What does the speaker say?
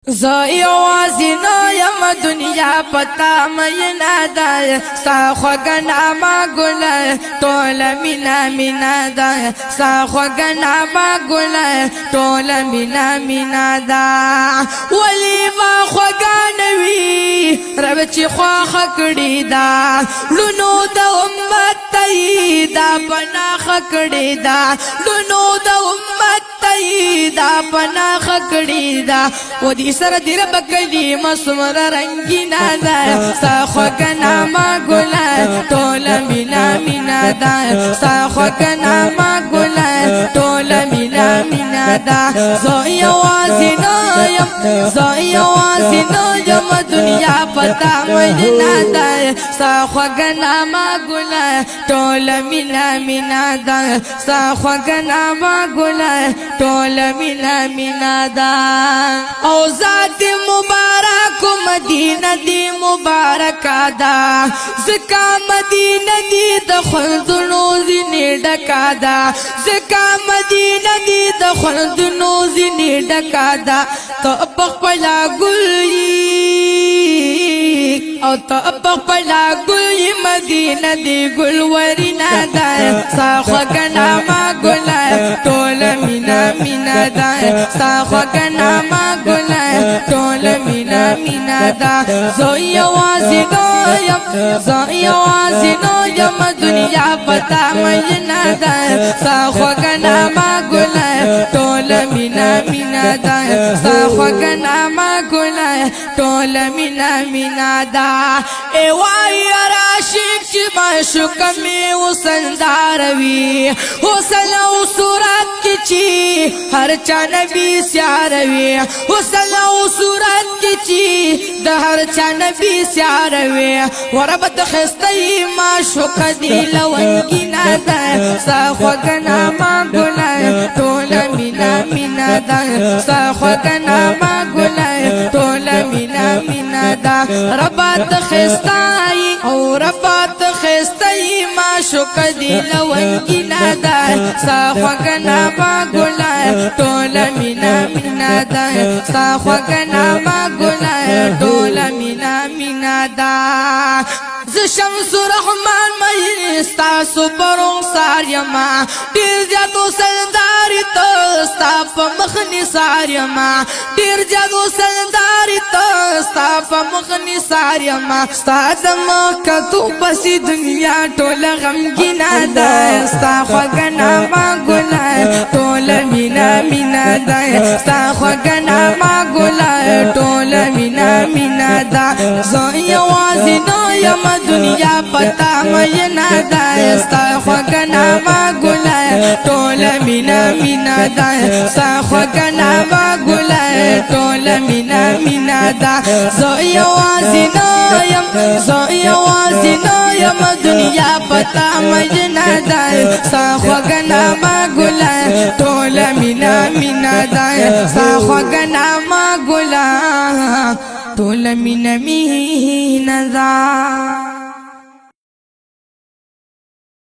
زه یوازې نه یم دنیا پتا مینا ده ستا خوږه نامه ګله ټوله مینا مینا ده ستا خوږه نامه ګله ټوله مینا مینا ده ولې به خوږه نه وي رب چې خواښه کړې ده لونو د امت ته یې دا پناښه کړې ده لونو د امت ته یې دا پناښه کړې ده و دې سره دې رب کلمه څومره رنګینه ده ستا خوږه نامه ګله ټوله مینا مینا ده ستا خوږه نامه ګله ټوله مینا مینا ده زه یوازې نه یم زه یوازې نه یم دنیا پتا مینا ده ستا خوږه نامه ګله ټوله مینا مینا ده ستا خوږه نامه ګله ټوله مینا مینا ده او ذات مبارک مدینه دی مبارک دا زکا مدینه دی د خلدونو زینې ډکا دا زکا مدینه دی د خلدونو زینې ډکا دا ته په خپل ګل او ته په خپل ګل مدینه دی ګل ورینا دا ستا خوږه نامه ګله ټوله مینا مینا دا ستا خوږه نامه ګله ټوله مینا مینا دا زه یوازې نه یم زه یوازې نه یم دنیا پتا مینا ده ستا خوږه نامه ګله ټوله مینا مینا ده ستا خوږه نامه ګله ټوله مینا مینا ده ای وای راشق چې معشوقه مې وسندار وي حسن او صورت کې چې هر چا نبی سیار وي حسن او صورت کې چې د هر چا نبی سیار وي ورب د خستې معشوقه دی لونګینا ده ستا خوږه نامه ګله ټوله مینا مینا ده ستا خوږه نامه ګله ټوله مینا مینا ده رب د خستې او رب د خستې معشوقه دی لونګینا ده ستا خوږه نامه ګله ټوله مینا مینا ده ستا خوږه نامه ګله ټوله مینا مینا ده زه شمس الرحمن مې ستاسو پر رخسار یما ډېر زیات وسلداري ته ستا په مخ نثار یما ډېر زیات وسلداري ته ستا په مخ نثار یما ستا د مخ کتو پسې دنیا ټوله غمګینه ده ستا خوږه نامه ګله ټوله مینا مینا ده ستا خوږه نامه ګله ټوله مینا مینا ده زه یوازې نه یم دنیا پتا مینا ده ستا خوږه نامه ګله ټوله مینا مینا ده ستا خوږه نامه ګله ټوله مینا مینا ده زه یوازې نه یم زه یوازې نه یم دنیا پتا مینا ده ستا خوږه نامه ګله ټوله مینا مینا ده ستا خوږه نامه ګله ټوله مینا مینا ده